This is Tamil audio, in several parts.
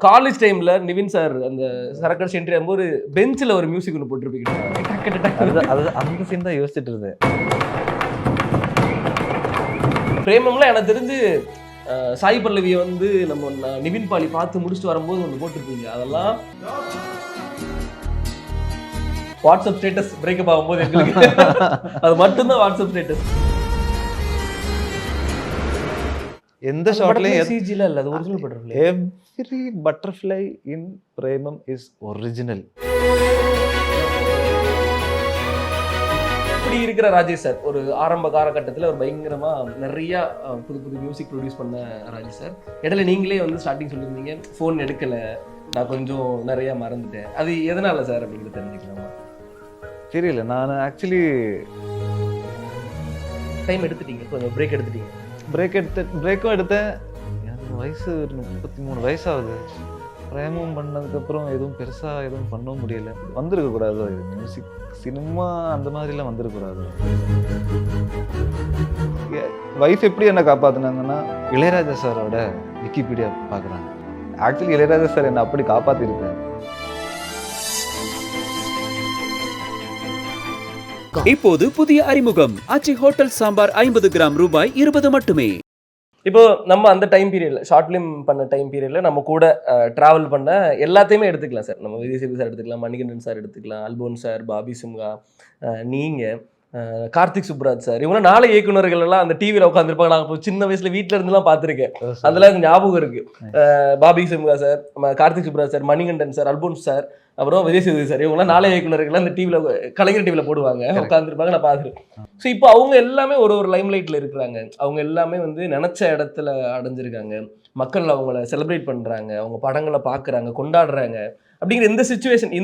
காலேஜ் டைம்ல நிவின் சார் அந்த சரக்கடிச்சு என்ட்ரி ஆகும்போது பெஞ்சில் ஒரு மியூசிக் ஒன்று போட்டிருப்பீங்க. அந்த சீன் தான் யோசிச்சுட்டு இருந்தேன். பிரேமம்லாம் எனக்கு தெரிஞ்சு சாய் பல்லவியை வந்து நம்ம நிவின் பாலி பார்த்து முடிச்சுட்டு வரும்போது ஒன்று போட்டிருப்பீங்க. அதெல்லாம் வாட்ஸ்அப் ஸ்டேட்டஸ் பிரேக்கப் ஆகும்போது எங்களுக்கு அது மட்டும்தான் வாட்ஸ்அப் ஸ்டேட்டஸ். எந்த ஷாட்லயும் சிஜில இல்ல, அது original butterfly. Every butterfly in Premam is original. இப்படி இருக்கிற ராஜேஷ் சார் ஒரு ஆரம்ப காலகட்டத்தில் ஒரு பயங்கரமா நிறைய புது புது மியூசிக் ப்ரொடியூஸ் பண்ண ராஜேஷ் சார். இடையில நீங்களே வந்து ஸ்டார்டிங் சொல்லியிருந்தீங்க ஃபோன் எடுக்கல, நான் கொஞ்சம் நிறைய மறந்துட்டேன். அது எதனால சார் அப்படிங்கிறது தெரிஞ்சுக்கலாமா? தெரியல, நான் ஆக்சுவலி டைம் எடுத்துட்டீங்க, கொஞ்சம் பிரேக் எடுத்துட்டீங்க. பிரேக்கும் எடுத்தேன். எனக்கு வயசு 33 வயசாகுது. பிரேமம் பண்ணதுக்கப்புறம் எதுவும் பெருசாக எதுவும் பண்ணவும் முடியல. வந்திருக்கக்கூடாது மியூசிக் சினிமா அந்த மாதிரிலாம் வந்திருக்கக்கூடாது. வைஃப் எப்படி என்னை காப்பாற்றினாங்கன்னா இளையராஜா சாரோட விக்கிபீடியா பார்க்குறாங்க. ஆக்சுவலி இளையராஜா சார் என்னை அப்படி காப்பாற்றிருக்கேன். இப்போது புதிய அறிமுகம் ஆச்சி ஹோட்டல் சாம்பார் 50 கிராம் ரூபாய் 20 மட்டுமே. இப்போ நம்ம அந்த டைம் பீரியட்ல ஷார்ட் ஃபிலிம் பண்ண டைம் பீரியட்ல நம்ம கூட டிராவல் பண்ண எல்லாத்தையுமே எடுத்துக்கலாம் சார். நம்ம விஜய் சேது சார் எடுத்துக்கலாம், மணிகண்டன் சார் எடுத்துக்கலாம், அல்போன் சார், பாபி சிம்ஹா, நீங்க, கார்த்திக் சுப்ராஜ் சார், இவங்க 4 இயக்குநர்கள் எல்லாம் அந்த டிவியில் உட்காந்துருப்பாங்க. நான் இப்போ சின்ன வயசுல வீட்டில் இருந்துலாம் பார்த்துருக்கேன். அதெல்லாம் எனக்கு ஞாபகம் இருக்கு. Bobby Simha sir, Karthik Subbaraj sir, Manikandan sir, Alphonse sir, அப்புறம் விஜய் சேது சார், இவங்களாம் 4 இயக்குநர்கள் அந்த டிவியில் கலைஞர் டிவியில் போடுவாங்க, உட்காந்துருப்பாங்க, நான் பார்த்துருக்கேன். ஸோ இப்போ அவங்க எல்லாமே ஒரு லைம் லைட்டில் இருக்கிறாங்க. அவங்க எல்லாமே வந்து நினச்ச இடத்துல அடைஞ்சிருக்காங்க. மக்கள் அவங்கள செலிப்ரேட் பண்ணுறாங்க, அவங்க படங்களை பார்க்குறாங்க, கொண்டாடுறாங்க. அப்படிங்கிற இந்த சிச்சுவேஷன்,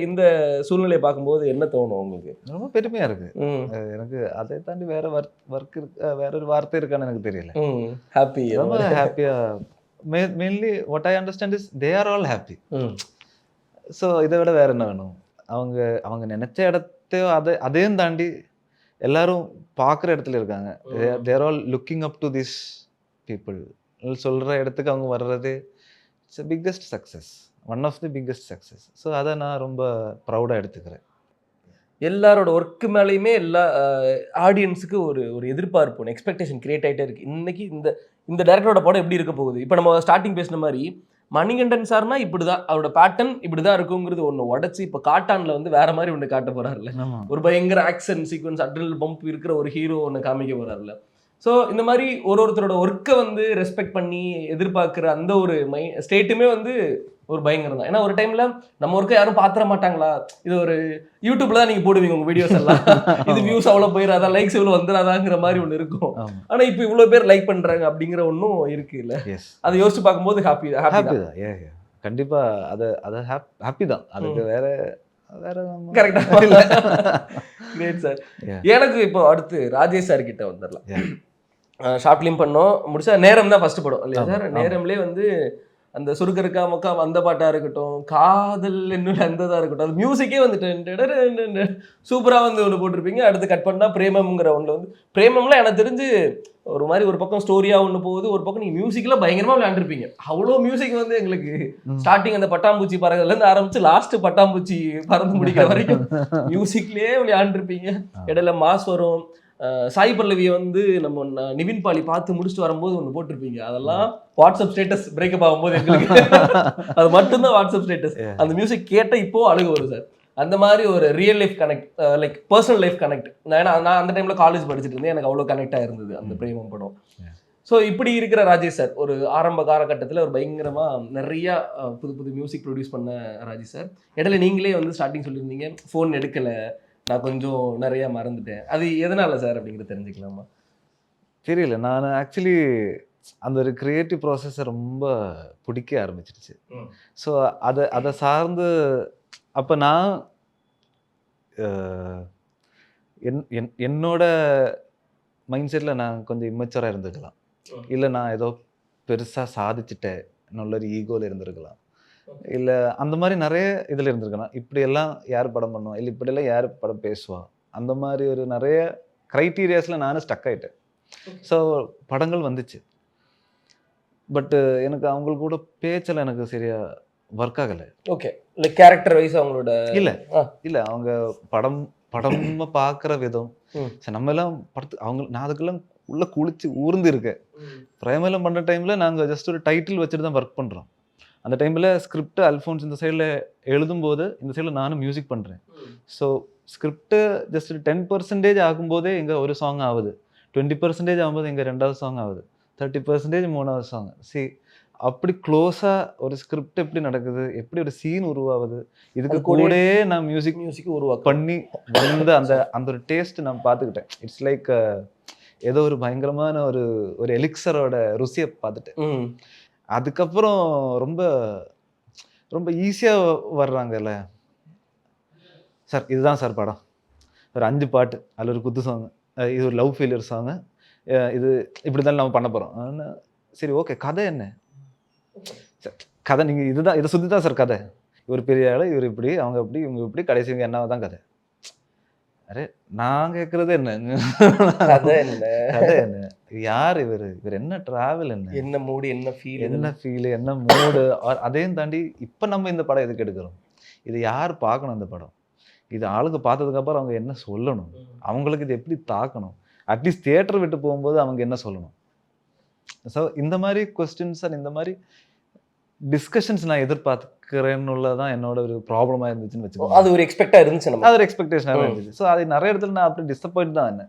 இந்த சூழ்நிலையை பார்க்கும்போது என்ன தோணும் உங்களுக்கு? ரொம்ப பெருமையா இருக்கு எனக்கு. அதை தாண்டி வேற ஒர்க் இருக்கு, வேற ஒரு வார்த்தை இருக்கான்னு எனக்கு தெரியல. ஹாப்பி, ரொம்ப ஹாப்பியா. Mainly what I understand is they are all happy. So இதை விட வேற என்ன வேணும்? அவங்க நினைச்ச இடத்தையோ அதையும் தாண்டி எல்லாரும் பார்க்குற இடத்துல இருக்காங்க. They're all looking up to this people. சொல்ற இடத்துக்கு அவங்க வர்றது it's biggest success, one of the biggest success. So அதை நான் ரொம்ப ப்ரௌடாக எடுத்துக்கிறேன். எல்லாரோட ஒர்க்கு மேலேயுமே எல்லா ஆடியன்ஸுக்கு ஒரு எதிர்பார்ப்பு, ஒன்று எக்ஸ்பெக்டேஷன் கிரியேட் ஆகிட்டே இருக்குது. இன்னைக்கு இந்த டேரக்டரோட படம் எப்படி இருக்க போகுது? இப்போ நம்ம ஸ்டார்டிங் பேசின மாதிரி மணிகண்டன் சார்னா இப்படி தான், அவரோட பேட்டர்ன் இப்படி தான் இருக்குங்கிறது ஒன்று உடச்சி இப்போ காட்டானில் வந்து வேற மாதிரி ஒன்று காட்ட போகிறாருல்ல. ஒரு பயங்கர ஆக்ஷன் சீக்வன்ஸ், அட்ரினல் பம்ப் இருக்கிற ஒரு ஹீரோ ஒன்று காமிக்க போகிறாருல்ல. ஸோ இந்த மாதிரி ஒருத்தரோட ஒர்க்கை வந்து ரெஸ்பெக்ட் பண்ணி எதிர்பார்க்குற அந்த ஒரு ஸ்டேட்டுமே வந்து ஒரு பயங்கரம் தான். ஏன்னா ஒரு டைமில் நம்ம ஒர்க்கை யாரும் பார்த்துட மாட்டாங்களா, இது ஒரு யூடியூப்ல தான் நீங்கள் போடுவீங்க உங்கள் வீடியோஸ் எல்லாம், இது வியூஸ் அவ்வளோ போயிடாதா, லைக்ஸ் இவ்வளோ வந்துடாதாங்கிற மாதிரி ஒன்று இருக்கும். ஆனால் இப்போ இவ்வளோ பேர் லைக் பண்ணுறாங்க அப்படிங்கிற ஒன்றும் இருக்கு இல்லை. அதை யோசிச்சு பார்க்கும்போது ஹாப்பி தான். கண்டிப்பாக அதை ஹாப்பி தான். அதுக்கு வேற கரெக்டாக இல்லை. Great sir. எனக்கு இப்போ அடுத்து ராஜேஷ் சார் கிட்ட வந்துடலாம். ஷார்ட் ஃபிலிம் பண்ணோம், முடிச்சா நேரம் தான் ஃபர்ஸ்ட் படம் இல்லையா சார்? நேரம்லேயே வந்து அந்த சுருக்கருக்கா மக்கா அந்த பாட்டாக இருக்கட்டும், காதல் என்னும் அந்ததாக இருக்கட்டும், அந்த மியூசிக்கே வந்துட்டு சூப்பராக வந்து ஒன்று போட்டிருப்பீங்க. அடுத்து கட் பண்ணால் பிரேமம்ங்கிற ஒன்று வந்து, பிரேமம்லாம் எனக்கு தெரிஞ்சு ஒரு மாதிரி ஒரு பக்கம் ஸ்டோரியாக ஒன்று போகுது, ஒரு பக்கம் நீங்கள் மியூசிக்கில் பயங்கரமாக விளையாண்டுருப்பீங்க. அவ்வளோ மியூசிக் வந்து எங்களுக்கு ஸ்டார்டிங் அந்த பட்டாம்பூச்சி பறகுலேருந்து ஆரம்பிச்சு லாஸ்ட் பட்டாம்பூச்சி பறந்து முடிக்கிற வரைக்கும் மியூசிக்லேயே விளையாண்டுருப்பீங்க. இடையில மாஸ் வரும். சாய் பல்லவியை வந்து நம்ம நிவின் பாலி பார்த்து முடிச்சுட்டு வரும்போது ஒன்று போட்டிருப்பீங்க. அதெல்லாம் வாட்ஸ்அப் ஸ்டேட்டஸ் பிரேக்கப் ஆகும்போது எங்களுக்கு அது மட்டும்தான் வாட்ஸ்அப் ஸ்டேட்டஸ். அந்த மியூசிக் கேட்ட இப்போ அழுக வரும் சார். அந்த மாதிரி ஒரு real life connect, like personal life connect. நான் அந்த டைம்ல காலேஜ் படிச்சுட்டு இருந்தேன், எனக்கு அவ்வளோ கனெக்டாக இருந்தது அந்த பிரேமம் படம். ஸோ இப்படி இருக்கிற ராஜேஷ் சார் ஒரு ஆரம்ப காலகட்டத்தில் ஒரு பயங்கரமா நிறைய புது புது மியூசிக் ப்ரொடியூஸ் பண்ண ராஜேஷ் சார். இடையில நீங்களே வந்து ஸ்டார்டிங் சொல்லியிருந்தீங்க ஃபோன் எடுக்கலை, நான் கொஞ்சம் நிறைய மறந்துட்டேன். அது எதனால சார் அப்படிங்கிறது தெரிஞ்சுக்கலாமா? தெரியல, நான் ஆக்சுவலி அந்த ஒரு கிரியேட்டிவ் ப்ராசஸை ரொம்ப பிடிக்க ஆரம்பிச்சிருச்சு. ஸோ அதை சார்ந்து அப்போ நான் என்னோட மைண்ட் செட்டில் நான் கொஞ்சம் இம்மெச்சூராக இருந்திருக்கலாம், இல்லை நான் ஏதோ பெருசாக சாதிச்சுட்டேன் என்னோட ஒரு ஈகோவில் இருந்திருக்கலாம், இல்லை அந்த மாதிரி நிறைய இதில் இருந்திருக்கலாம். இப்படியெல்லாம் யார் படம் பண்ணுவா, இல்லை இப்படியெல்லாம் யார் படம் பேசுவா, அந்த மாதிரி ஒரு நிறைய க்ரைட்டீரியாஸில் நானும் ஸ்டக் ஆகிட்டேன். ஸோ படங்கள் வந்துச்சு, பட் எனக்கு அவங்க கூட பேச்செல்லாம் எனக்கு சரியா ஒர்க் ஆகலை. ஓகே, லைக் கேரக்டர் வைஸ் அவங்களோட இல்லை அவங்க படமா பார்க்குற விதம். சரி, நம்ம எல்லாம் நான் அதுக்கெல்லாம் உள்ள குளிச்சு ஊர்ந்து இருக்கேன். பிரேமெல்லாம் பண்ணுற டைமில் நாங்கள் ஜஸ்ட் ஒரு டைட்டில் வச்சுட்டு தான் ஒர்க் பண்ணுறோம். அந்த டைமில் ஸ்கிரிப்ட் அல்ஃபோன்ஸ் இந்த சைடில் எழுதும்போது இந்த சைடில் நானும் மியூசிக் பண்ணுறேன். ஸோ ஸ்கிரிப்ட் ஜஸ்ட் 10% ஆகும்போதே எங்கே ஒரு சாங் ஆகுது, 20% ஆகும்போது எங்கே 2வது சாங் ஆகுது, 30% 3வது சாங். அப்படி க்ளோஸாக ஒரு ஸ்கிரிப்ட் எப்படி நடக்குது, எப்படி ஒரு சீன் உருவாகுது, இதுக்கு கூட நான் மியூசிக் பண்ணி வந்து அந்த ஒரு டேஸ்ட் நான் பார்த்துக்கிட்டேன். இட்ஸ் லைக் ஏதோ ஒரு பயங்கரமான ஒரு எலிக்சரோட ருசியை பார்த்துட்டேன். அதுக்கப்புறம் ரொம்ப ரொம்ப ஈஸியாக வர்றாங்கல்ல சார், இதுதான் சார் படம், ஒரு 5 பாட்டு, அதில் ஒரு குத்து சாங், இது ஒரு லவ் ஃபெயிலியர் சாங்கு, இது இப்படி தான் நம்ம பண்ண போகிறோம். சரி ஓகே, கதை என்ன? கதை நீங்கள் இதை சுற்றி தான் சார் கதை. இவர் பெரிய ஆள், இவர் இப்படி, அவங்க இப்படி, இவங்க இப்படி, கடைசி இவங்க என்ன தான் கதை. அரே நான் கேட்குறது என்ன கதை என்ன, யார் இவர் என்ன ட்ராவல், என்ன மூடு, என்ன ஃபீல், என்ன மூடு. அதையும் தாண்டி இப்போ நம்ம இந்த படம் எதுக்கு எடுக்கிறோம், இது யார் பார்க்கணும் இந்த படம், இது ஆளுக்கு பார்த்ததுக்கப்புறம் அவங்க என்ன சொல்லணும், அவங்களுக்கு இது எப்படி தாக்கணும், அட்லீஸ்ட் தியேட்டர் விட்டு போகும்போது அவங்க என்ன சொல்லணும். ஸோ இந்த மாதிரி கொஸ்டின்ஸ் அண்ட் இந்த மாதிரி டிஸ்கஷன்ஸ் நான் எதிர்பார்க்கிறேன்னுள்ளதான் என்னோட ஒரு ப்ராப்ளமாக இருந்துச்சுன்னு வச்சுக்கோங்க. அது ஒரு எக்ஸ்பெக்டாக இருந்துச்சு, அது ஒரு எக்ஸ்பெக்டேஷனாக இருந்துச்சு. ஸோ அது நிறைய இடத்துல நான் அப்படி டிசப்பாயிண்ட் தான் என்ன.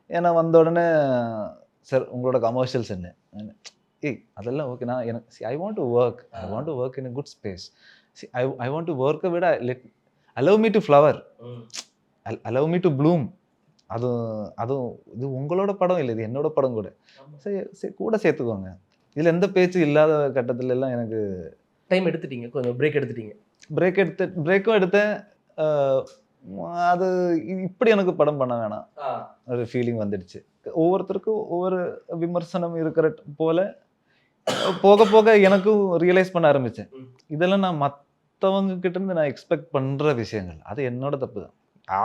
ஏன்னா வந்த உடனே சார் உங்களோட கமர்ஷியல்ஸ் என்ன, அதெல்லாம் ஓகே. நான் எனக்கு I want to work in a good space. I want to ஒர்க்கை விட allow me to flower, allow me to bloom. அதுவும் இது உங்களோட படம் இல்லை, இது என்னோட படம் கூட. சரி கூட சேர்த்துக்கோங்க. இதில் எந்த பேச்சு இல்லாத கட்டத்துல எல்லாம் எனக்கு டைம் எடுத்துட்டீங்க, கொஞ்சம் பிரேக்கும் எடுத்தேன். அது இப்படி எனக்கு படம் பண்ண வேணாம் ஒரு ஃபீலிங் வந்துடுச்சு. ஒவ்வொருத்தருக்கும் ஒவ்வொரு விமர்சனம் இருக்கிற போல போக போக எனக்கும் ரியலைஸ் பண்ண ஆரம்பித்தேன். இதெல்லாம் நான் மற்றவங்க கிட்ட இருந்து நான் எக்ஸ்பெக்ட் பண்ணுற விஷயங்கள், அது என்னோட தப்பு தான்.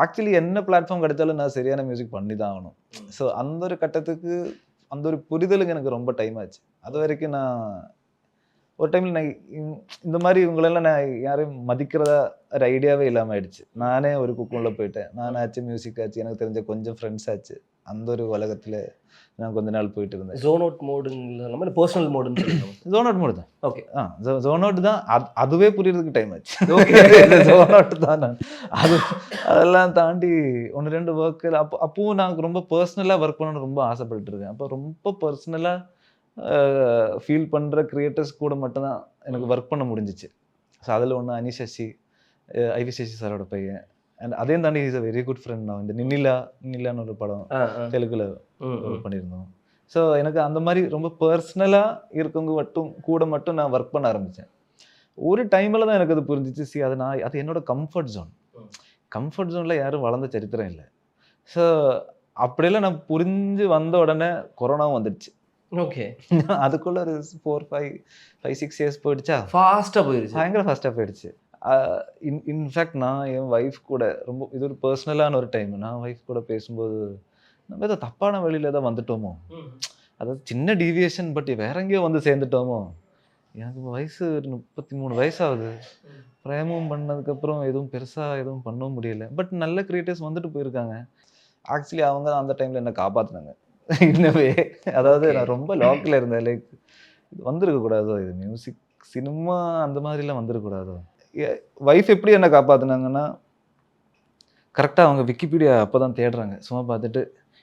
ஆக்சுவலி என்ன பிளாட்ஃபார்ம் கிடைச்சாலும் நான் சரியான மியூசிக் பண்ணி தான் ஆகணும். ஸோ அந்த ஒரு கட்டத்துக்கு அந்த ஒரு புரிதலுக்கு எனக்கு ரொம்ப டைம் ஆச்சு. அது வரைக்கும் நான் ஒரு டைமில் நான் இந்த மாதிரி இவங்களெல்லாம் நான் யாரையும் மதிக்கிறதா ஒரு ஐடியாவே இல்லாமல் ஆயிடுச்சு. நானே ஒரு குக்குள்ள போயிட்டேன். நானாச்சு மியூசிக் ஆச்சு, எனக்கு தெரிஞ்ச கொஞ்சம் ஃப்ரெண்ட்ஸ் ஆச்சு. அந்த ஒரு உலகத்தில் நான் கொஞ்ச நாள் போயிட்டு இருந்தேன். ஜோன் அவுட் மோடுன்னு பர்சனல் மோடுன்னு ஜோன் அவுட் மோடு தான். ஓகே, ஜோன் அவுட் தான். அதுவே புரியறதுக்கு டைம் ஆச்சு. ஜோன் அவுட் தான். நான் அதெல்லாம் தாண்டி 1-2 ஒர்க்கு அப்பவும் நான் ரொம்ப பர்சனலாக ஒர்க் பண்ணணும்னு ரொம்ப ஆசைப்பட்டு இருக்கேன். அப்போ ரொம்ப பர்சனலாக ஃபீல் பண்ணுற கிரியேட்டர்ஸ் கூட மட்டும்தான் எனக்கு ஒர்க் பண்ண முடிஞ்சிச்சு. ஸோ அதில் ஒன்று அனீஷ் சசி, ஐவி சசி சாரோட பையன். அண்ட் அதையும் தாண்டி is a very good friend. நான் இந்த நின்னிலான்னு ஒரு படம் தெலுங்குல பண்ணியிருந்தோம். ஸோ எனக்கு அந்த மாதிரி ரொம்ப பர்சனலாக இருக்கவங்க மட்டும் நான் ஒர்க் பண்ண ஆரம்பித்தேன். ஒரு டைமில் தான் எனக்கு அது புரிஞ்சிச்சு. அது என்னோட கம்ஃபர்ட் ஜோனில் யாரும் வளர்ந்த சரித்திரம் இல்லை. ஸோ அப்படியெல்லாம் நான் புரிஞ்சு வந்த உடனே கொரோனாவும் வந்துடுச்சு. ஓகே, அதுக்குள்ள ஒரு 4-5-6 இயர்ஸ் போயிடுச்சா, பயங்கர ஃபாஸ்ட்டாக போயிடுச்சு. இன்ஃபேக்ட் நான் என் ஒய்ஃப் கூட ரொம்ப இது ஒரு பர்சனலான ஒரு டைம். நான் ஒய்ஃப் கூட பேசும்போது நம்ம ஏதோ தப்பான வழியில தான் வந்துட்டோமோ, அதாவது சின்ன டீவியேஷன், பட் வேற எங்கேயோ வந்து சேர்ந்துட்டோமோ. எனக்கு வயசு 33 வயசாகுது. பிரேமம் பண்ணதுக்கப்புறம் எதுவும் பெருசாக எதுவும் பண்ணவும் முடியல. பட் நல்ல கிரியேட்டர்ஸ் வந்துட்டு போயிருக்காங்க. ஆக்சுவலி அவங்க தான் அந்த டைமில் என்ன காப்பாற்றினாங்க. இன்னவே அதாவது நான் ரொம்ப லாக்கில் இருந்தேன். லைக் இது வந்துருக்கக்கூடாதோ, இது மியூசிக் சினிமா அந்த மாதிரிலாம் வந்துருக்கக்கூடாதோ. ஒய்ஃப் எப்படி என்ன காப்பாற்றினாங்கன்னா, கரெக்டாக அவங்க விக்கிபீடியா அப்போ தான் தேடுறாங்க. சும்மா பார்த்துட்டு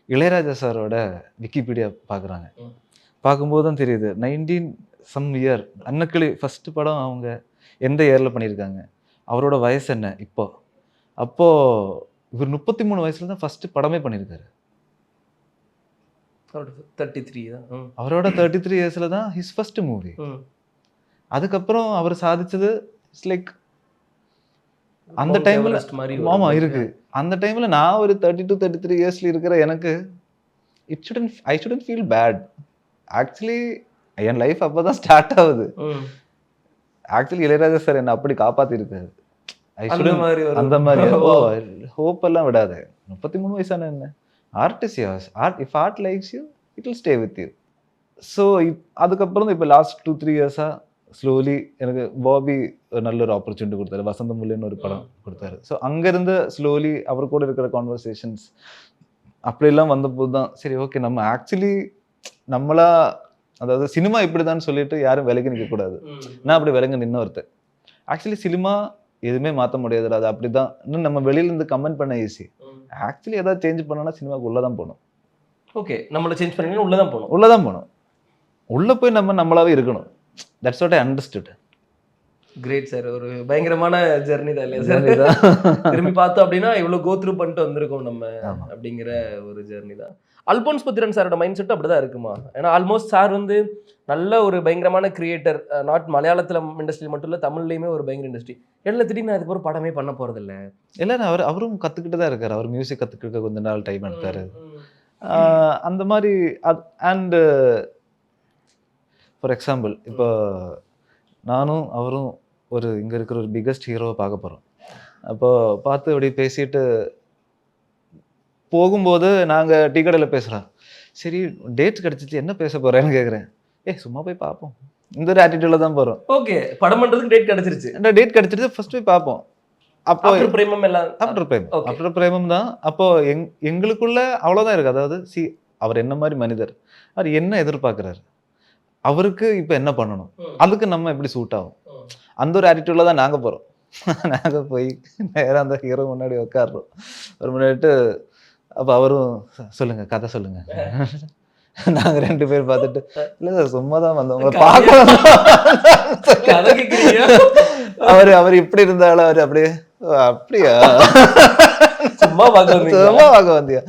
இளையராஜா சாரோட விக்கிபீடியா பார்க்குறாங்க. பார்க்கும்போது தான் தெரியுது 19 some year அன்னக்கிளி ஃபஸ்ட்டு படம் அவங்க எந்த இயரில் பண்ணியிருக்காங்க, அவரோட வயசு என்ன அப்போது இவர் 33 வயசுல தான் ஃபஸ்ட்டு படமே பண்ணியிருக்காரு. 33 தான். அவரோட 33 இயர்ஸில் தான் ஹிஸ் ஃபர்ஸ்ட் மூவி. அதுக்கப்புறம் அவர் சாதிச்சது இட்ஸ் லைக் அந்த டைமில் ஆமாம் இருக்குது. அந்த டைமில் நான் ஒரு 32-33 இயர்ஸில் இருக்கிற எனக்கு I shouldn't feel bad. Actually என் லைஃப் அப்போ தான் ஸ்டார்ட் ஆகுது. ஆக்சுவலி இளையராஜா சார் என்னை அப்படி காப்பாற்றிருக்காரு. அந்த மாதிரி ஹோப் எல்லாம் விடாது. 33 வயசான என்ன artist, if art likes you it will stay with you. So அதுக்கப்புறம் இப்போ லாஸ்ட் 2-3 இயர்ஸாக ஸ்லோலி எனக்கு பாபி ஒரு நல்ல ஒரு ஆப்பர்ச்சுனிட்டி கொடுத்தாரு. வசந்த முல்லைன்னு ஒரு படம் கொடுத்தாரு. ஸோ அங்கேருந்து ஸ்லோலி அவர் கூட இருக்கிற கான்வர்சேஷன்ஸ் அப்படியெல்லாம் வந்தபோது தான் சரி ஓகே நம்ம ஆக்சுவலி நம்மளா அதாவது சினிமா இப்படிதான் சொல்லிட்டு யாரும் விலகி நிற்கக்கூடாது. நான் அப்படி விலகி நின்று ஒருத்தர் ஆக்சுவலி சினிமா எதுவுமே மாற்ற முடியாது, அது அப்படிதான். இன்னும் நம்ம வெளியிலேருந்து கமெண்ட் பண்ண ஈஸி. ஆக்சுவலி ஏதாவது சேஞ்ச் பண்ணோன்னா சினிமாவுக்கு உள்ளே தான் போகணும். ஓகே, நம்மளை சேஞ்ச் பண்ணி உள்ளே தான் போகணும். உள்ளே தான் போகணும். உள்ளே போய் நம்மளாவே இருக்கணும். That's what I understood. Great sir. ஒரு பயங்கரமான ஜெர்னி தான் இல்லையா சார்? திரும்பி பார்த்தோம் அப்படின்னா இவ்வளோ கோ த்ரூ பண்ணிட்டு வந்திருக்கோம் நம்ம அப்படிங்கிற ஒரு ஜெர்னி தான். அல்போன்ஸ் புத்திரன் சாரோட மைண்ட் செட் அப்படிதான் இருக்குமா? ஏன்னா ஆல்மோஸ்ட் சார் வந்து நல்ல ஒரு பயங்கரமான கிரியேட்டர். நாட் மலையாளத்தில் இண்டஸ்ட்ரி மட்டும் இல்லை, தமிழ்லையுமே ஒரு பயங்கர இண்டஸ்ட்ரி. எல்லாம் திடீர்னு அதுக்கு ஒரு படமே பண்ண போறது இல்லை. இல்லை, அவரும் கற்றுக்கிட்டு தான் இருக்காரு. அவர் மியூசிக் கற்றுக்கிட்டு கொஞ்ச நாள் டைம் எடுத்தாரு. அந்த மாதிரி அண்டு ஃபார் எக்ஸாம்பிள் இப்போ நானும் அவரும் ஒரு இங்கே இருக்கிற ஒரு பிக்கஸ்ட் ஹீரோவை பார்க்க போகிறோம். அப்போது பார்த்து அப்படி பேசிட்டு போகும்போது நாங்கள் டீ கடையில் பேசுகிறோம். சரி டேட் கிடச்சிச்சு, என்ன பேச போகிறேன்னு கேட்குறேன். சும்மா போய் பார்ப்போம், இந்த ஒரு ஆட்டிடியூடில் தான் போகிறோம். ஓகே, படம் பண்ணுறதுக்கு டேட் கிடச்சிருச்சு. டேட் கிடச்சிருச்சு, ஃபர்ஸ்ட் போய் பார்ப்போம். அப்போ பிரேமம் எல்லாம் ஆஃப்டர் பிரேமம் தான். அப்போது எங்களுக்குள்ள அவ்வளோதான் இருக்குது. அதாவது அவர் என்ன மாதிரி மனிதர், அவர் என்ன எதிர்பார்க்குறாரு, அவருக்கு இப்போ என்ன பண்ணணும், அதுக்கு நம்ம எப்படி சூட் ஆகும், அந்த ஒரு ஆட்டிடியூடில் தான் நாங்கள் போகிறோம். நாங்கள் போய் நேராக அந்த ஹீரோ முன்னாடி உட்காடுறோம். ஒரு முன்னாடிட்டு அப்போ அவரும் சொல்லுங்கள் கதை சொல்லுங்கள். நாங்கள் 2 பேர் பார்த்துட்டு இல்லை சார் சும்மா தான் வந்தவங்க பார்க்க. அவர் இப்படி இருந்தாலும் அவர் அப்படியே அப்படியா சும்மா பார்க்க வந்தியா,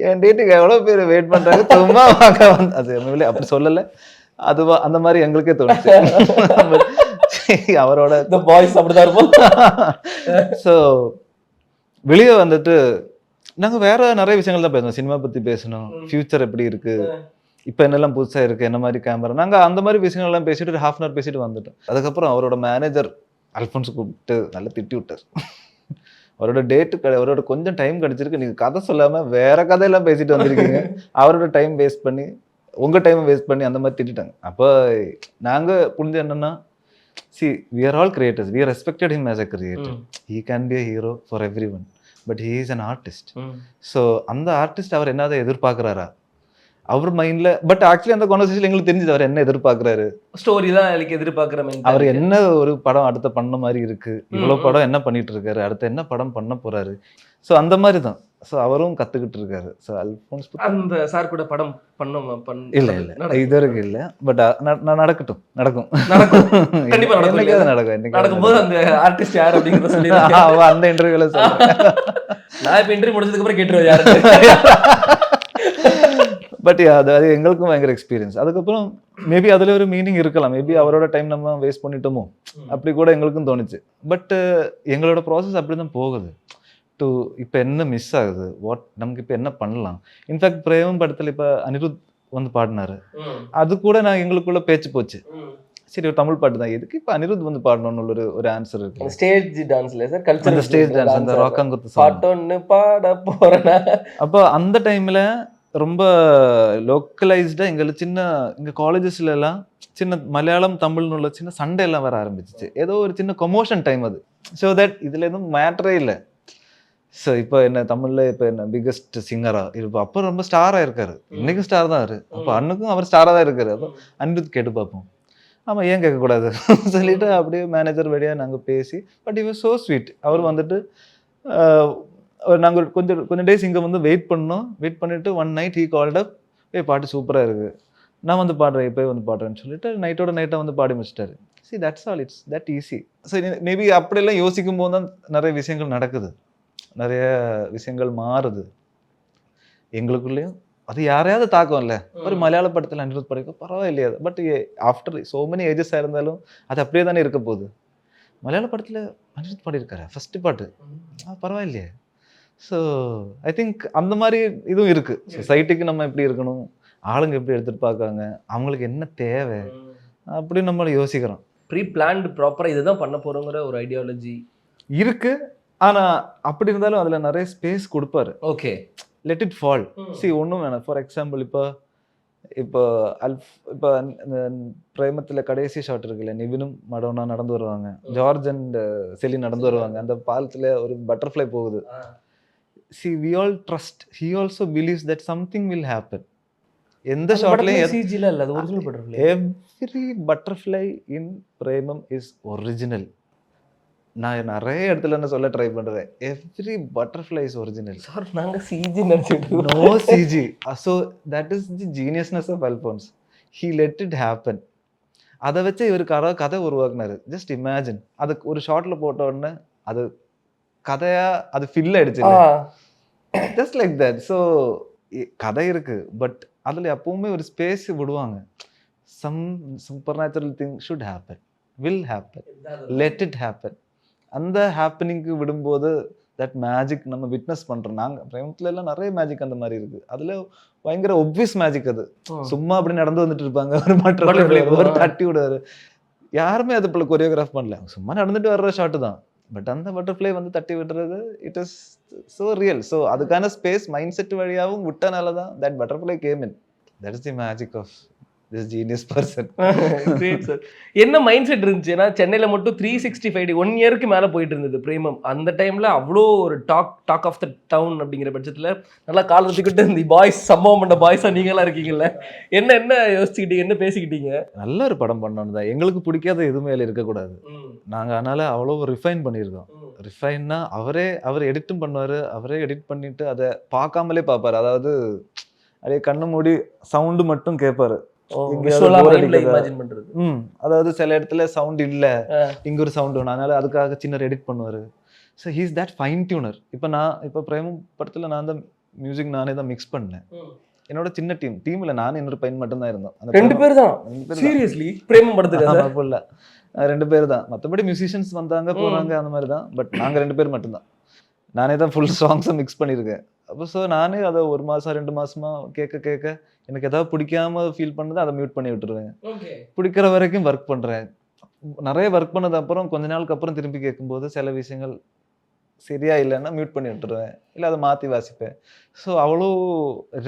என் டேட்டுக்கு எவ்வளோ பேர் வெயிட் பண்ணுறாங்க, சும்மா பார்க்க வந்து. அது அப்படி சொல்லலை, அதுவா அந்த மாதிரி எங்களுக்கே தோணுச்சு. அவரோட பாய்ஸ் அப்படிதான் இருப்போம். ஸோ வெளியே வந்துட்டு நாங்கள் வேற நிறைய விஷயங்கள் தான் பேசணும். சினிமா பற்றி பேசணும், ஃபியூச்சர் எப்படி இருக்கு, இப்போ என்னெல்லாம் புதுசாக இருக்குது, என்ன மாதிரி கேமரா, நாங்கள் அந்த மாதிரி விஷயங்கள்லாம் பேசிட்டு ஒரு 1/2 hour பேசிட்டு வந்துட்டோம். அதுக்கப்புறம் அவரோட மேனேஜர் அல்ஃபோன்ஸ் கூப்பிட்டு நல்லா திட்டி விட்டார். அவரோட அவரோட கொஞ்சம் டைம் கிடைச்சிருக்கு, நீங்கள் கதை சொல்லாமல் வேற கதையெல்லாம் பேசிட்டு வந்திருக்கீங்க, அவரோட டைம் வேஸ்ட் பண்ணி உங்கள் டைமை வேஸ்ட் பண்ணி அந்த மாதிரி திட்டாங்க. அப்போ நாங்கள் புரிஞ்சு என்னன்னா, we are all creators, we respected him as a creator. He can be a hero for everyone, but he is an artist. So அந்த ஆர்டிஸ்ட் அவர் என்னதை எதிர்பார்க்குறாரா அவர் மைண்டில். பட் ஆக்சுவலி அந்த கான்வர்சேஷன் எங்களுக்கு தெரிஞ்சது அவர் என்ன எதிர்பார்க்குறாரு. ஸ்டோரி தான் எனக்கு எதிர்பார்க்குறேன். அவர் என்ன ஒரு படம் அடுத்த பண்ண மாதிரி இருக்கு, இவ்வளோ படம் என்ன பண்ணிட்டு இருக்காரு, அடுத்த என்ன படம் பண்ண போறாரு. ஸோ அந்த மாதிரி தான். ஸோ அவரும் கற்றுக்கிட்டு இருக்காரு. ஸோ அல்ஃபோன்ஸ் அந்த சார் கூட படம் இல்லை இது வரைக்கும் இல்லை. பட் நடக்கட்டும், நடக்கும் கண்டிப்பாக நடக்கும். நடக்கும்போது அந்த ஆர்டிஸ்ட் யார் அப்படிங்கிறத சொல்லி அந்த இன்டர்வியூல நான் இப்போ இன்டர்வியூ முடிச்சதுக்கு அப்புறம் கேட்டுருவேன் யாரு. பட் அது எங்களுக்கும் பயங்கர எக்ஸ்பீரியன்ஸ். அதுக்கப்புறம் மேபி அதில் ஒரு மீனிங் இருக்கலாம். மேபி அவரோட டைம் நம்ம வேஸ்ட் பண்ணிட்டோமோ அப்படி கூட எங்களுக்கும் தோணுச்சு. பட் எங்களோட ப்ராசஸ் அப்படி தான் போகுது. இப்போ என்ன மிஸ் ஆகுது, நமக்கு இப்போ என்ன பண்ணலாம். இன்ஃபேக்ட் பிரேமம் படத்தில் இப்போ அனிருத் வந்து பாடினாரு, அது கூட நான் எங்களுக்குள்ள பேச்சு போச்சு. சரி ஒரு தமிழ் பாட்டு தான், எதுக்கு இப்போ அனிருத் வந்து பாடணும்னு ஒரு ஆன்சர் இருக்கு. ஸ்டேஜ் டான்ஸ்ல சார், கல்ச்சரல் ஸ்டேஜ் டான்ஸ், அந்த ராக்காங்குத்து பாட்டொன்னு பாட போறேன். அப்போ அந்த டைம்ல ரொம்ப லோக்கலைஸ்டாக எங்களுக்கு இங்கே காலேஜஸ்ல எல்லாம் சின்ன மலையாளம் தமிழ்னு உள்ள சின்ன சண்டை எல்லாம் வர ஆரம்பிச்சிச்சு. ஏதோ ஒரு சின்ன கொமோஷன் டைம் அது. ஸோ தட் இதில் எதுவும் மேட்டரே இல்லை. ஸோ இப்போ என்ன தமிழில் இப்போ என்ன பிக்கஸ்ட் சிங்கராக இப்போ அப்போ ரொம்ப ஸ்டாராக இருக்காரு, இன்னைக்கும் ஸ்டார் தான் அவர். அப்போ அன்னைக்கும் அவர் ஸ்டாராக தான் இருக்காரு. அப்போ அனிருத் கேட்டு பார்ப்போம், ஆமாம் ஏன் கேட்கக்கூடாது சொல்லிட்டு அப்படியே மேனேஜர் வழியாக நாங்கள் பேசி. பட் இவர் ஸோ ஸ்வீட். அவர் வந்துட்டு நாங்கள் கொஞ்சம் டேஸ் இங்கே வந்து வெயிட் பண்ணிட்டு one night he called up, பாட்டு சூப்பராக இருக்குது, நான் வந்து பாடுறேன், இப்போ வந்து பாடுறேன்னு சொல்லிட்டு நைட்டாக வந்து பாடி முடிச்சிட்டாரு. That's all, it's that easy. So maybe அப்படியெல்லாம் யோசிக்கும் போது தான் நிறைய விஷயங்கள் நடக்குது, நிறைய விஷயங்கள் மாறுது எங்களுக்குள்ளேயும். அது யாரையாவது தாக்கம் இல்லை. ஒரு மலையாள படத்தில் அனிருத் படிக்க பரவாயில்லையா, but after so many ages இருந்தாலும் அது அப்படியே தானே இருக்க போகுது. மலையாள படத்தில் அனிருத் பாடியிருக்காரு ஃபர்ஸ்ட் பாட்டு, பரவாயில்லையே. ஸோ ஐ திங்க் அந்த மாதிரி இதுவும் இருக்குது. சொசைட்டிக்கு நம்ம எப்படி இருக்கணும், ஆளுங்க எப்படி எடுத்துகிட்டு பார்க்காங்க, அவங்களுக்கு என்ன தேவை அப்படின்னு நம்மளை யோசிக்கிறோம். ப்ரீ பிளான்டு ப்ராப்பராக இதுதான் பண்ண போகிறோங்கிற ஒரு ஐடியாலஜி இருக்குது. ஆனால் அப்படி இருந்தாலும் அதில் நிறைய ஸ்பேஸ் கொடுப்பாரு. Okay, let it fall. ஒன்றும் வேணாம். ஃபார் எக்ஸாம்பிள் இப்போ இப்போ இப்போ பிரேமத்துல கடைசி ஷாட் இருக்குல்ல, நிவினும் மடோனா நடந்து வருவாங்க, ஜார்ஜ் அண்ட் செலின் நடந்து வருவாங்க, அந்த பாலத்துல ஒரு பட்டர்ஃப்ளை போகுது. See, we all trust. He also believes that something will happen. எந்த ஷாட்லயும் சிஜில இல்ல, அது original butterfly. every butterfly in Premam is original. நான் நிறைய இடத்துல என்ன சொல்ல ட்ரை பண்றேன், every butterfly is original. Sir நாங்க சிஜி நினைச்சிட்டு No CG. So that is the geniusness of Alphonse. He let it happen. அதை வச்சு இவர் கதை உருவாக்குனாரு. ஜஸ்ட் இமேஜின், அதுக்கு ஒரு ஷார்ட்ல போட்ட உடனே அது கதையா அது ஃபில் ஆயிடுச்சு. Just like that. ஸோ கதை இருக்கு, பட் அதுல எப்பவுமே ஒரு ஸ்பேஸ் விடுவாங்க. Some supernatural thing should happen, will happen, let it happen. அந்த ஹேப்பனிங்க்கு விடும்போது தட் மேஜிக் நம்ம விட்னஸ் பண்றோம். நாங்க பிரேமத்துல எல்லாம் நிறைய மேஜிக் அந்த மாதிரி இருக்கு. அதுல பயங்கர ஒப்வியஸ் மேஜிக். அது சும்மா அப்படி நடந்து வந்துட்டு இருப்பாங்க, ஒரு மாற்றம் ஒரு தட்டி விடுவாரு. யாருமே அது போல கொரியோகிராஃப் பண்ணல, சும்மா நடந்துட்டு வர்ற ஷாட்டு தான். பட் அந்த பட்டர்ஃப்ளை வந்து தட்டி விடுறது, it is so real. So அதுக்கான ஸ்பேஸ் மைண்ட் செட் வழியாகவும் விட்டனால தான் that butterfly came in. That is the magic of this genius person. Great sir. என்ன மைண்ட் செட் இருந்துச்சு? ஏன்னா சென்னையில் மட்டும் 365 1 இயருக்கு மேலே போயிட்டு இருந்தது பிரேமம். அந்த டைமில் அவ்வளோ ஒரு டாக் ஆஃப் த டவுன் அப்படிங்கிற பட்சத்தில் நல்லா காலத்துக்கிட்டு இந்த பாய்ஸ் சம்பவம் பண்ண பாய்ஸாக நீங்களாம் இருக்கீங்கல்ல, என்ன யோசிச்சுக்கிட்டீங்க, என்ன பேசிக்கிட்டீங்க? நல்ல ஒரு படம் பண்ணணும் தான். எங்களுக்கு பிடிக்காத எதுவுமே இருக்கக்கூடாது. நாங்கள் அதனால அவ்வளோ ரிஃபைன் பண்ணியிருக்கோம். ரிஃபைன்னா அவர் எடிட்டும் பண்ணுவார், அவரே எடிட் பண்ணிட்டு அதை பார்க்காமலே பார்ப்பார். அதாவது அப்படியே கண்ணு மூடி சவுண்டு மட்டும் கேட்பாரு. அதாவது சில இடத்துல சவுண்ட் இல்ல, இங்க ஒரு சவுண்ட் வேணும், அதனால அதுக்காக சின்ன எடிட் பண்ணுவாரு. So he's that fine tuner. இப்போ பிரேமம் படத்துல நான் தான் மியூசிக் நானே தான் மிக்ஸ் பண்ணேன். என்னோட சின்ன டீம்ல நானும் இன்னொரு பையன் மட்டும் தான் இருந்தோம். 2 பேர் தான். சீரியஸ்லி பிரேமம் படத்துக்கு இல்ல 2 பேர் தான். மற்றபடி மியூசிஷியன்ஸ் வந்தாங்க போறாங்க அந்த மாதிரி தான். பட் நாங்க 2 பேர் மட்டும்தான். நானே தான் ஃபுல் சாங்ஸை மிக்ஸ் பண்ணியிருக்கேன். அப்போ ஸோ நானே அதை 1 மாசம் 2 மாசமா கேட்க எனக்கு ஏதாவது பிடிக்காம ஃபீல் பண்ணது அதை மியூட் பண்ணி விட்டுருவேன். பிடிக்கிற வரைக்கும் ஒர்க் பண்றேன். நிறைய ஒர்க் பண்ணது அப்புறம் கொஞ்ச நாளுக்கு அப்புறம் திரும்பி கேட்கும்போது சில விஷயங்கள் சரியா இல்லைன்னா மியூட் பண்ணி விட்டுருவேன், இல்லை அதை மாற்றி வாசிப்பேன். ஸோ அவ்வளோ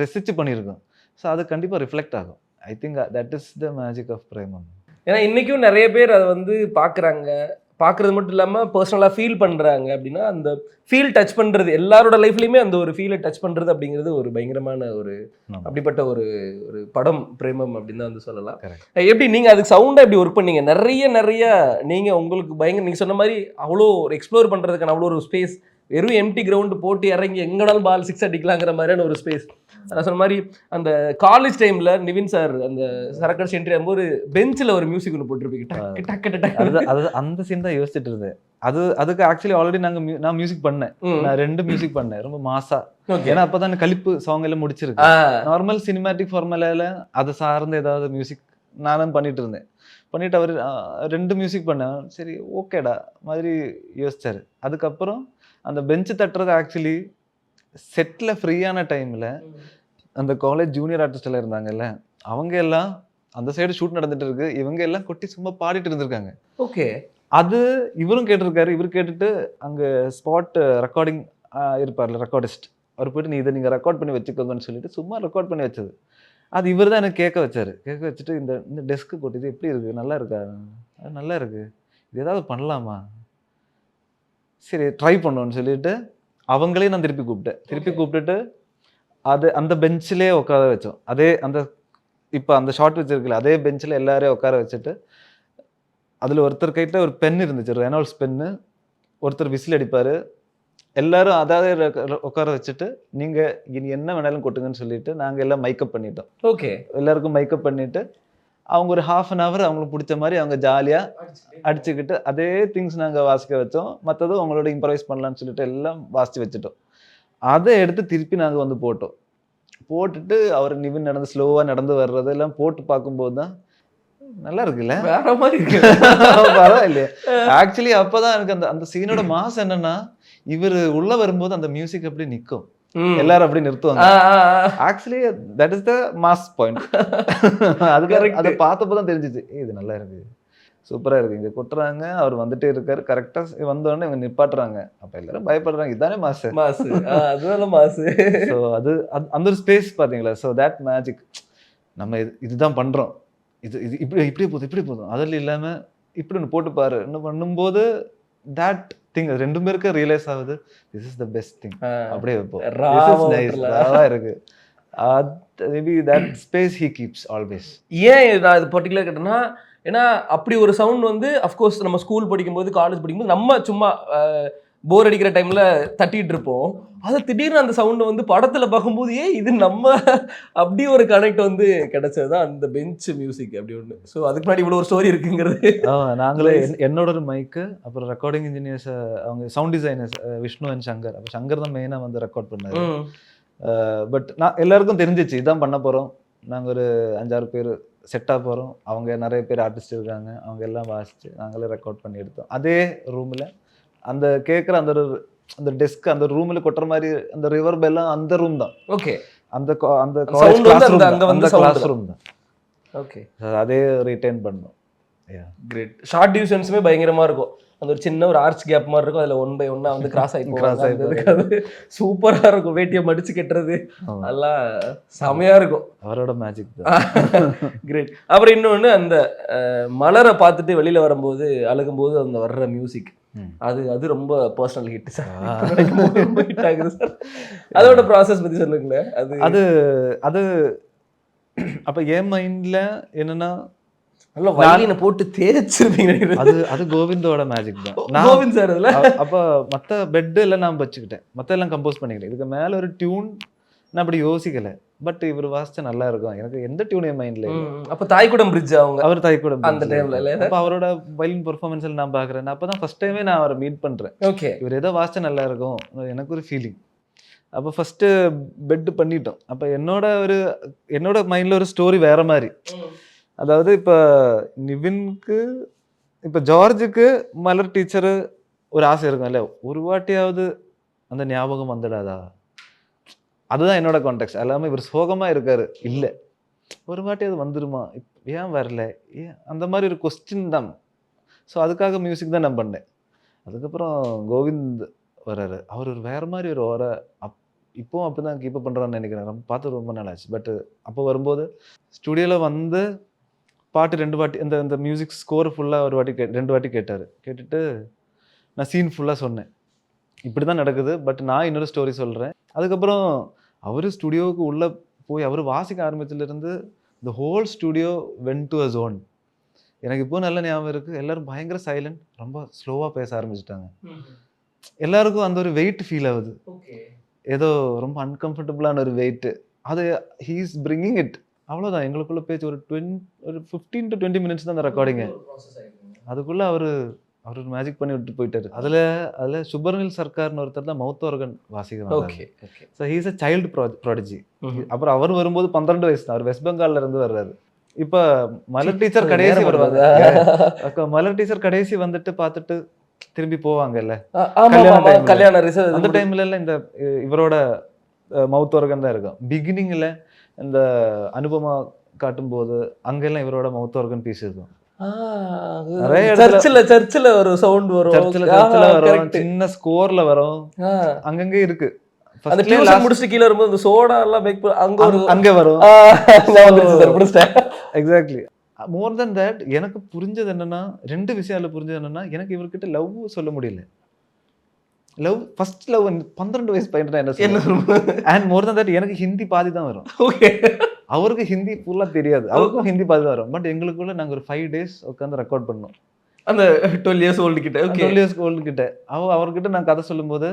ரசிச்சு பண்ணியிருக்கோம். ஸோ அது கண்டிப்பாக ரிஃப்ளெக்ட் ஆகும். I think that is the magic of Premam. ஏன்னா இன்றைக்கும் நிறைய பேர் அதை வந்து பார்க்குறது மட்டும் இல்லாமல் பர்சனலாக ஃபீல் பண்ணுறாங்க. அப்படின்னா அந்த ஃபீல் டச் பண்ணுறது, எல்லாரோட லைஃப்லையுமே அந்த ஒரு ஃபீலை டச் பண்ணுறது அப்படிங்கிறது ஒரு பயங்கரமான ஒரு அப்படிப்பட்ட ஒரு படம் பிரேமம் அப்படின்னு தான் வந்து சொல்லலாம். எப்படி நீங்கள் அதுக்கு சவுண்டாக எப்படி ஒர்க் பண்ணீங்க? நிறைய நீங்கள் உங்களுக்கு நீங்கள் சொன்ன மாதிரி அவ்வளோ ஒரு எக்ஸ்ப்ளோர் பண்ணுறதுக்கான அவ்வளோ ஒரு ஸ்பேஸ், வெறும் எம்டி கிரவுண்டு போட்டு இறங்கி எங்கனாலும் பால் 6 அடிக்கலாங்கிற மாதிரியான ஒரு ஸ்பேஸ். நான் சொன்ன மாதிரி அந்த காலேஜ் டைமில் நிவின் சார் அந்த சரக்கடிச்சு என்ட்ரி ஆகும்போது பெஞ்சில் ஒரு மியூசிக் ஒன்று போட்டுருப்பீங்க. அந்த சீன் தான் யோசிச்சுட்டு இருந்தேன். அதுக்கு ஆக்சுவலி ஆல்ரெடி நான் மியூசிக் பண்ணேன். நான் 2 மியூசிக் பண்ணேன், ரொம்ப மாசா. ஏன்னா அப்பதான் கலிப்பு சாங் எல்லாம் முடிச்சிருக்கு. நார்மல் சினிமேட்டிக் ஃபார்முலால அதை சார்ந்த ஏதாவது மியூசிக் நானும் பண்ணிட்டு இருந்தேன். பண்ணிட்டு அவர் 2 மியூசிக் பண்ணேன். சரி ஓகேடா மாதிரி யோசிச்சாரு. அதுக்கப்புறம் அந்த பெஞ்சு தட்டுறது ஆக்சுவலி செட்ல ஃப்ரீயான டைம்ல அந்த காலேஜ் ஜூனியர் ஆர்டிஸ்ட் எல்லாம் இருந்தாங்கல்ல, அவங்க எல்லாம் அந்த சைடு ஷூட் நடந்துட்டு இருக்கு, இவங்க எல்லாம் கொட்டி சும்மா பாடிட்டு இருந்திருக்காங்க. ஓகே, அது இவரும் கேட்டிருக்காரு. இவர் கேட்டுட்டு அங்க ஸ்பாட் ரெக்கார்டிங் இருப்பார்ல ரெக்கார்டிஸ்ட், அவர் போயிட்டு நீ இதை நீங்க ரெக்கார்ட் பண்ணி வச்சுக்கோங்கன்னு சொல்லிட்டு சும்மா ரெக்கார்ட் பண்ணி வச்சது. அது இவர் தான் எனக்கு கேட்க வச்சாரு. கேட்க வச்சுட்டு இந்த டெஸ்க்கு கொட்டி இது எப்படி இருக்கு, நல்லா இருக்கா? நல்லா இருக்கு, இது ஏதாவது பண்ணலாமா, சரி ட்ரை பண்ணோன்னு சொல்லிட்டு அவங்களே நான் திருப்பி கூப்பிட்டுட்டு அந்த பெஞ்சிலே உட்கார வச்சோம். அதே இப்போ அந்த ஷார்ட் வச்சிருக்கல அதே பெஞ்சில் எல்லாரையும் உட்கார வச்சுட்டு அதில் ஒருத்தர் கைட்ட ஒரு பென் இருந்துச்சு, ஒரு ரெனால்ட்ஸ் பென்னு. ஒருத்தர் விசில் அடிப்பார். எல்லாரும் அதாவது உட்கார வச்சுட்டு நீங்கள் இனி என்ன வேணாலும் கொட்டுங்கன்னு சொல்லிட்டு நாங்கள் எல்லாம் மைக்கப் பண்ணிட்டோம். ஓகே, எல்லாருக்கும் மைக்கப் பண்ணிட்டு அவங்க ஒரு 1/2 an hour அவங்களுக்கு பிடிச்ச மாதிரி அவங்க ஜாலியாக அடிச்சுக்கிட்டு அதே திங்ஸ் நாங்கள் வாசிக்க வச்சோம். மற்றதும் அவங்களோட இம்ப்ரவைஸ் பண்ணலான்னு சொல்லிட்டு எல்லாம் வாசித்து வச்சுட்டோம். அதை எடுத்து திருப்பி நாங்கள் வந்து போட்டுட்டு அவர் நிவின் நடந்து ஸ்லோவாக நடந்து வர்றது எல்லாம் போட்டு பார்க்கும்போது தான் நல்லா இருக்குல்ல, வேற மாதிரி இருக்கு. பரவாயில்லையே. ஆக்சுவலி அப்போதான் எனக்கு அந்த சீனோட மாஸ் என்னன்னா, இவர் உள்ள வரும்போது அந்த மியூசிக் அப்படி நிற்கும், எல்லாரும் அப்படி நிறுத்துவாங்க. Actually that is the mass point. அதை பார்த்தப்பதான் தெரிஞ்சிச்சு, இது நல்லா இருக்கு, சூப்பரா இருக்கு, இங்க கொட்டுறாங்க, அவர் வந்துட்டே இருக்காரு, கரெக்டா வந்தோடனே இவங்க நிப்பாட்டுறாங்க, அப்ப எல்லாரும் பயப்படுறாங்க, இதுதானே மாசு. அதுதான் மாசு. ஸோ அது அந்த ஒரு ஸ்பேஸ் பாத்தீங்களா. ஸோ தட் மேஜிக் நம்ம இதுதான் பண்ணுறோம், இது இது இப்படியே போதும் அதில் இல்லாமல் இப்படி ஒன்று போட்டு பாரு என்ன பண்ணும்போது that thing ரெண்டு பேருக்கு ரியலைஸ் ஆகுது, this is the best thing. அப்படியே வைப்போம், this is nice, நல்லா இருக்கு. Maybe that space he keeps always. ஏன் நான் இது பர்டிகுலர் கேட்டேன்னா, ஏன்னா அப்படி ஒரு சவுண்ட் வந்து அஃப்கோர்ஸ் நம்ம ஸ்கூல் படிக்கும்போது காலேஜ் படிக்கும்போது நம்ம சும்மா போர் அடிக்கிற டைம்ல தட்டிட்டு இருப்போம். அது திடீர்னு அந்த சவுண்டை வந்து படத்துல பார்க்கும்போது இது நம்ம அப்படி ஒரு கனெக்ட் வந்து கிடைச்சதுதான் அந்த பெஞ்ச் மியூசிக் அப்படி ஒன்று. ஸோ அதுக்கு முன்னாடி இவ்வளோ ஒரு ஸ்டோரி இருக்குங்கிறது. நாங்களே என்னோட ஒரு மைக்கு, அப்புறம் ரெக்கார்டிங் இன்ஜினியர்ஸ், அவங்க sound designers Vishnu and Shankar. அப்போ சங்கர் தான் மெயினாக வந்து ரெக்கார்ட் பண்ணாரு. பட் நான் எல்லாருக்கும் தெரிஞ்சிச்சு இதான் பண்ண போகிறோம், நாங்கள் ஒரு 5-6 பேர் செட்டாக போகிறோம், அவங்க நிறைய பேர் ஆர்டிஸ்ட் இருக்காங்க, அவங்க எல்லாம் வாசிச்சு நாங்களே ரெக்கார்ட் பண்ணி எடுத்தோம். அதே ரூமில் அந்த கேட்குற அந்த டெஸ்க் அந்த ரூமில் கொட்டுற மாதிரி அந்த ரிவர்ப் எல்லாம் அந்த ரூம் தான். ஓகே, அந்த காலேஜ் கிளாஸ் ரூம் தான். ஓகே, அதே ரிட்டைன் பண்ணோம். கிரேட். ஷார்ட் டிவிஷன்ஸுமே பயங்கரமா இருக்கும். அந்த ஒரு சின்ன ஒரு ஆர்ச் கேப் மாதிரி இருக்கும், அதில் 1 by 1 வந்து கிராஸ் ஆகி சூப்பராக இருக்கும். வேட்டியை மடிச்சு கட்டுறது அதெல்லாம் செமையா இருக்கும். அவரோட மேஜிக் தான். கிரேட். அப்புறம் இன்னொன்று, அந்த மலரை பார்த்துட்டு வெளியில வரும்போது அழுகும்போது அந்த வர்ற மியூசிக், அது ரொம்ப பர்சனல் ஹிட் சார். ரொம்ப ஹிட் ஆகுது சார். அதோட ப்ராசஸ் பத்தி சொல்லுங்களேன். அது அது அப்ப என் மைண்ட்ல என்னன்னா, நல்லா வயலினை போட்டு தேய்ச்சிருப்பீங்க. அது கோவிந்தோட மேஜிக் தான். கோவிந்த் சார் அதுல அப்ப மத்த பெட் எல்லாம் நான் வச்சுக்கிட்டேன், மத்த எல்லாம் கம்போஸ் பண்ணிக்கிட்டேன். இதுக்கு மேல ஒரு டியூன் நான் அப்படி யோசிக்கல. பட் இவர் வாசிச்சா நல்லா இருக்கும், எனக்கு எந்த டியூன் என் மைண்ட்ல. அப்ப தாய்குடம் பிரிட்ஜ் அவர் தாய்குடம் அந்த டைம்ல இல்ல. அப்ப அவரோட வயலின் பெர்ஃபார்மன்ஸ்ல நான் பாக்குறேன். அப்பதான் ஃபர்ஸ்ட் டைமே நான் அவரை மீட் பண்றேன். ஓகே, இவர் ஏதோ வாசிச்சா நல்லா இருக்கும், எனக்கு ஒரு ஃபீலிங். அப்போ ஃபர்ஸ்ட் பெட் பண்ணிட்டோம். அப்ப என்னோட மைண்ட்ல ஒரு ஸ்டோரி வேற மாதிரி. அதாவது இப்போ நிவின்க்கு, இப்போ ஜார்ஜுக்கு மலர் டீச்சரு ஒரு ஆசை இருக்கும் இல்லை, ஒரு வாட்டியாவது அந்த ஞாபகம் வந்துடாதா, அதுதான் என்னோட கான்டெக்ட். எல்லாமே இவர் சோகமாக இருக்காரு, இல்லை ஒரு வாட்டியாவது வந்துடுமா, ஏன் வரல, ஏன் அந்த மாதிரி ஒரு கொஸ்டின் தான். ஸோ அதுக்காக மியூசிக் தான் நான் பண்ணேன். அதுக்கப்புறம் கோவிந்த் வர்றாரு, அவர் ஒரு வேறு மாதிரி ஒரு வர இப்போவும் அப்படி தான் கீப்பப் பண்ணுறான்னு நினைக்கிறேன். பார்த்து ரொம்ப நாள் ஆச்சு. பட் அப்போ வரும்போது ஸ்டுடியோவில் வந்து பாட்டு 2 வாட்டி இந்த மியூசிக் ஸ்கோர் ஃபுல்லாக 2 வாட்டி கேட்டார். கேட்டுட்டு நான் சீன் ஃபுல்லாக சொன்னேன், இப்படி தான் நடக்குது, பட் நான் இன்னொரு ஸ்டோரி சொல்கிறேன். அதுக்கப்புறம் அவர் ஸ்டுடியோவுக்கு உள்ளே போய் அவர் வாசிக்க ஆரம்பிச்சதுலேருந்து the whole studio went to a zone. எனக்கு இப்போ நல்ல ஞாபகம் இருக்குது, எல்லோரும் பயங்கர சைலண்ட், ரொம்ப ஸ்லோவாக பேச ஆரம்பிச்சிட்டாங்க. எல்லாருக்கும் அந்த ஒரு வெயிட் ஃபீல் ஆகுது, ஏதோ ரொம்ப அன்கம்ஃபர்டபுளான ஒரு வெயிட்டு. அது he is bringing it. அவ்வளோதான், எங்களுக்குள்ள பேச்சு ஒரு 15 to 20 மினிட்ஸ் தான் அந்த ரெக்கார்டிங்கு. அதுக்குள்ளே அவர் மேஜிக் பண்ணி விட்டு போயிட்டாரு. அதில் சுப்பர்னில் சர்க்கார்னு ஒருத்தர் தான் மவுத் ஆர்கன் வாசிக்கிறார். Okay, so he is a child prodigy. அப்புறம் அவர் வரும்போது 12 வயசு தான், அவர் வெஸ்ட் பெங்கால்ல இருந்து வர்றாரு. இப்போ மலர் டீச்சர் கடைசி வருவாங்க, மலர் டீச்சர் கடைசி வந்துட்டு பார்த்துட்டு திரும்பி போவாங்கல்ல கல்யாண அந்த டைம்ல எல்லாம் இந்த இவரோட மவுத் ஆர்கன் தான் இருக்கும். பிகினிங்ல இந்த அனுபமா காட்டும் போது அங்கெல்லாம் இவரோட மவுத் ஆர்கன் பீஸ் இருக்கும். சர்ச்சில் ஒரு சவுண்ட் வரும், சர்ச்சில் வரும், சின்ன ஸ்கோர்ல வரும், அங்கங்க இருக்கு. அந்த டியூஷன் முடிச்சிட்டு கீழ வரும்போது அந்த சோடா எல்லாம் மேக் அங்க வரும். எக்ஸாக்ட்லி. மோர் தென் தட் எனக்கு புரிஞ்சது என்னன்னா, 2 விஷயம் புரிஞ்சது என்னன்னா, எனக்கு இவர்கிட்ட லவ் சொல்ல முடியல. லவ் ஃபர்ஸ்ட் லவ் 12 வயசு பையன் என்ன சொல்லுவேன். அண்ட் மோர் தென் தட் எனக்கு ஹிந்தி பாதி தான் வரும். ஓகே, அவருக்கு ஹிந்தி ஃபுல்லாக தெரியாது, அவருக்கும் ஹிந்தி பாதி தான் வரும். பட் எங்களுக்குள்ள நாங்கள் ஒரு 5 days உட்காந்து ரெக்கார்ட் பண்ணோம். அந்த 12 years old கிட்ட 12 years old கிட்ட அவர்கிட்ட நான் கதை சொல்லும்போது,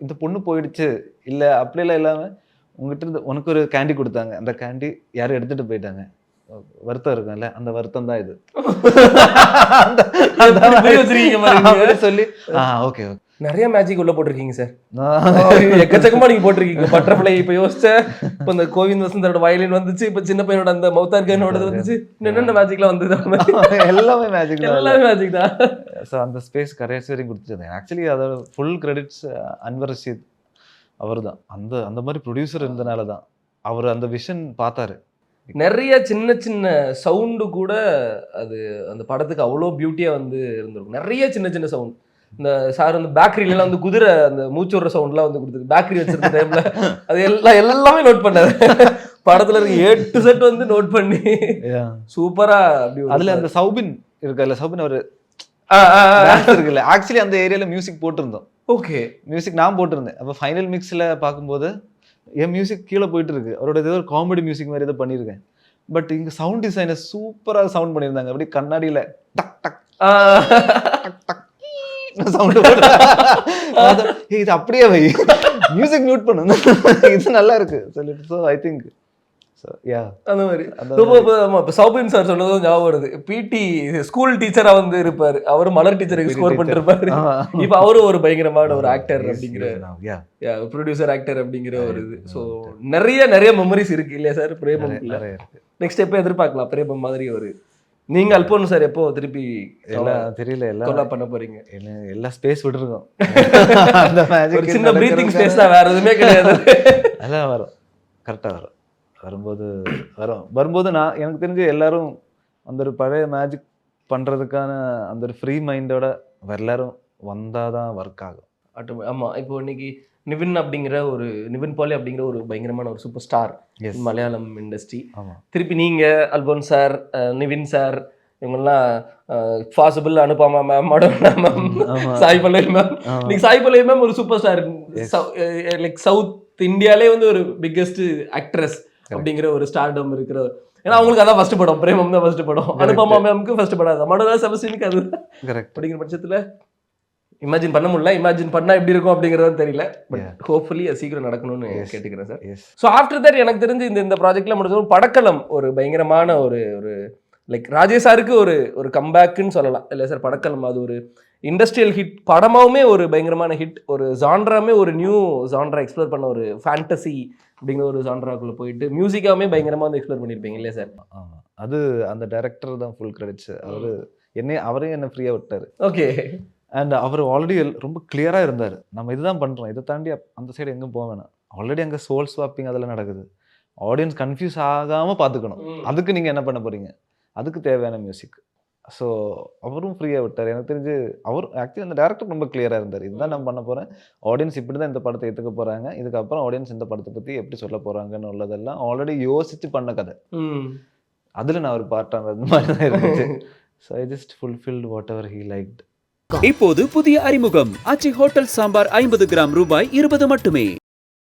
இந்த பொண்ணு போயிடுச்சு இல்லை அப்படியெல்லாம் இல்லாமல் உங்ககிட்ட இருந்து உனக்கு ஒரு கேண்டி கொடுத்தாங்க, அந்த கேண்டி யாரும் எடுத்துட்டு போயிட்டாங்க, வருத்தம் இருக்கும்ல, அந்த வருத்தம் தான் இது சொல்லி ஓகே. நிறைய மேஜிக் உள்ள போட்டிருக்கீங்க சார், எக்கச்சக்கமா நீங்க போட்டிருக்கீங்க. பட்டர்ஃப்ளை இப்ப யோசிச்சேன், இப்ப இந்த கோவிந்த் வசந்தரோட வயலின் வந்துச்சு, இப்ப சின்ன பையனோட அந்த மவுத்தார்கனோட வந்துச்சு, என்னென்ன மேஜிக்லாம் வந்தது, எல்லாமே மேஜிக் தான். ஸோ அந்த ஸ்பேஸ் கடைசி வரைக்கும் கொடுத்துருந்தேன். ஆக்சுவலி அதோட ஃபுல் கிரெடிட்ஸ் அன்வர் ரஷீத் அவர் தான். அந்த மாதிரி ப்ரொடியூசர் இருந்தனால தான் அவர் அந்த விஷன் பார்த்தாரு. நிறைய சின்ன சின்ன சவுண்டு கூட அது அந்த படத்துக்கு அவ்வளோ பியூட்டியா வந்து இருந்திருக்கும். நிறைய சின்ன சின்ன சவுண்ட், இந்த சார் வந்து பேக்கரியில வந்து குதிரை அந்த மூச்சு விடுற சவுண்ட்லாம் வந்து கொடுத்துருக்கு, பேக்கரி வச்சிருக்க டைம்ல அது எல்லாமே நோட் பண்ணாரு. படத்துல இருக்க 8 செட் வந்து நோட் பண்ணி சூப்பரா அப்படி அதுல அந்த சௌபின் இருக்குல்ல, சௌபின் ஒரு ஆ, ஆ, ஆ. டான்ஸ் இருக்குல்ல, ஆக்சுவலி அந்த ஏரியால மியூசிக் போட்டிருந்தோம். ஓகே. மியூசிக் நான் போட்டிருந்தேன். அப்போ ஃபைனல் மிக்ஸ்ல பார்க்கும்போது என் மியூசிக் கீழே போயிட்டு இருக்கு. அவரோட ஏதோ ஒரு காமெடி மியூசிக் மாதிரி ஏதோ பண்ணியிருக்கேன். பட் இங்க சவுண்ட் டிசைனர் சூப்பரா சவுண்ட் பண்ணியிருந்தாங்க. அப்படியே கண்ணாடியில டக் டக் ஆ. டக் டக் சவுண்ட் இது அப்படியே வை, மியூசிக் மியூட் பண்ணு, இது நல்லா இருக்கு சொல்லிட்டு. ஸோ ஐ திங்க் அந்த மாதிரி சௌபின் சார் சொன்னதும் ஞாபகம் வருது. பிடி ஸ்கூல் டீச்சரா வந்து இருப்பாரு, அவரு மலர் டீச்சருக்கு ஸ்கோர் பண்ணிட்டு இருப்பாரு. இப்ப அவரும் ஒரு பயங்கரமான ஒரு ஆக்டர் அப்படிங்கிற, ப்ரொடியூசர் ஆக்டர் அப்படிங்கிற ஒரு இது. ஸோ நிறைய மெமரிஸ் இருக்கு இல்லையா சார் பிரேமம்? நெக்ஸ்ட் எப்போ எதிர்பார்க்கலாம் பிரேமம் மாதிரி ஒரு, நீங்க அல்போன் சார் எப்போ திருப்பி தெரியல எல்லாம் பண்ண போறீங்க? எல்லா ஸ்பேஸ் விட்டுருக்கோம். ஒரு சின்ன பிரீத்திங் ஸ்பேஸ் தான், வேற எதுவுமே கிடையாது. அதான் வரும், கரெக்டா வரும். வரும்போது நான் எனக்கு தெரிஞ்சு எல்லாரும் அந்த ஒரு பழைய மேஜிக் பண்றதுக்கான அந்த ஒரு ஃப்ரீ மைண்டோட எல்லாரும் வந்தாதான் ஒர்க் ஆகும். ஆமா, இப்போ இன்னைக்கு நிவின் பாலி அப்படிங்கிற ஒரு பயங்கரமான ஒரு சூப்பர் ஸ்டார் மலையாளம் இண்டஸ்ட்ரி. திருப்பி நீங்க அல்போன் சார், நிவின் சார், இவங்கெல்லாம் possible, Anupama ma'am, Madonna ma'am, Sai Pallavi ma'am. இன்னைக்கு சாய் பல்லவி மேம் ஒரு சூப்பர் ஸ்டார், லைக் சவுத் இந்தியாலே வந்து ஒரு பிக்கெஸ்ட் ஆக்ட்ரஸ் அப்படிங்கிற ஒரு ஸ்டார்டம் இருக்கிற. ஏன்னா அவங்களுக்கு அதான் ஃபர்ஸ்ட் படம், பிரேமம் தான் ஃபர்ஸ்ட் படம், அனுபமா மேம்க்கு ஃபர்ஸ்ட் படம் அது, மடோனா செபஸ்டினுக்கு அது. அப்படிங்கிற பட்சத்துல இமேஜின் பண்ண முடியல, இமேஜின் பண்ணா எப்படி இருக்கும் அப்படிங்கறது தெரியல. பட் ஹோப்ஃபுல்லி அது சீக்கிரம் நடக்கணும்னு கேட்டுக்கிறேன் சார். ஸோ ஆஃப்டர் தட் எனக்கு தெரிஞ்சு இந்த ப்ராஜெக்ட்ல முடிஞ்சதும் படக்களம் ஒரு பயங்கரமான ஒரு லைக் ராஜேஷ் சாருக்கு ஒரு கம்பேக்குன்னு சொல்லலாம் இல்லை சார்? படக்களம் அது ஒரு இண்டஸ்ட்ரியல் ஹிட் படமாவுமே, ஒரு பயங்கரமான ஹிட், ஒரு ஜான்ராமே ஒரு நியூ ஜான்ரா எக்ஸ்ப்ளோர் பண்ண, ஒரு ஃபேண்டசி அப்படிங்கிற ஒரு ஜான்ராக்குள்ள போயிட்டு மியூசிக்காவுமே பயங்கரமா வந்து எக்ஸ்ப்ளோர் பண்ணியிருப்பீங்க இல்லையா சார்? அது அந்த டைரக்டர் தான் ஃபுல் கிரெடிட்ஸ். அவரே என்ன ஃப்ரீயா விட்டாரு. ஓகே. அண்ட் அவர் ஆல்ரெடி ரொம்ப கிளியரா இருந்தார், நம்ம இதுதான் பண்றோம், இதை தாண்டி அந்த சைடு எங்கும் போக வேணாம். ஆல்ரெடி அங்கே சோல் ஸ்வாப்பிங் அதெல்லாம் நடக்குது, ஆடியன்ஸ் கன்ஃபியூஸ் ஆகாம பார்த்துக்கணும். அதுக்கு நீங்க என்ன பண்ண போறீங்க, அதுக்கு தேவையான மியூசிக். ஸோ அவரும் ஃப்ரீயாக விட்டார். எனக்கு தெரிஞ்சு அவர் ஆக்சுவலி அந்த டேரக்டர் ரொம்ப கிளியராக இருந்தார், இதுதான் நான் பண்ண போகிறேன், ஆடியன்ஸ் இப்படி தான் இந்த படத்தை ஏற்றுக்க போகிறாங்க, இதுக்கப்புறம் ஆடியன்ஸ் இந்த படத்தை பற்றி எப்படி சொல்ல போகிறாங்கன்னு உள்ளதெல்லாம் ஆல்ரெடி யோசித்து பண்ண கதை. அதில் நான் ஒரு பார்ட்டான மாதிரி தான் இருந்துச்சு. So I just fulfilled what ever he liked. இப்போது புதிய அறிமுகம் ஆச்சி ஹோட்டல் சாம்பார் 50 கிராம் ரூபாய் 20 மட்டுமே.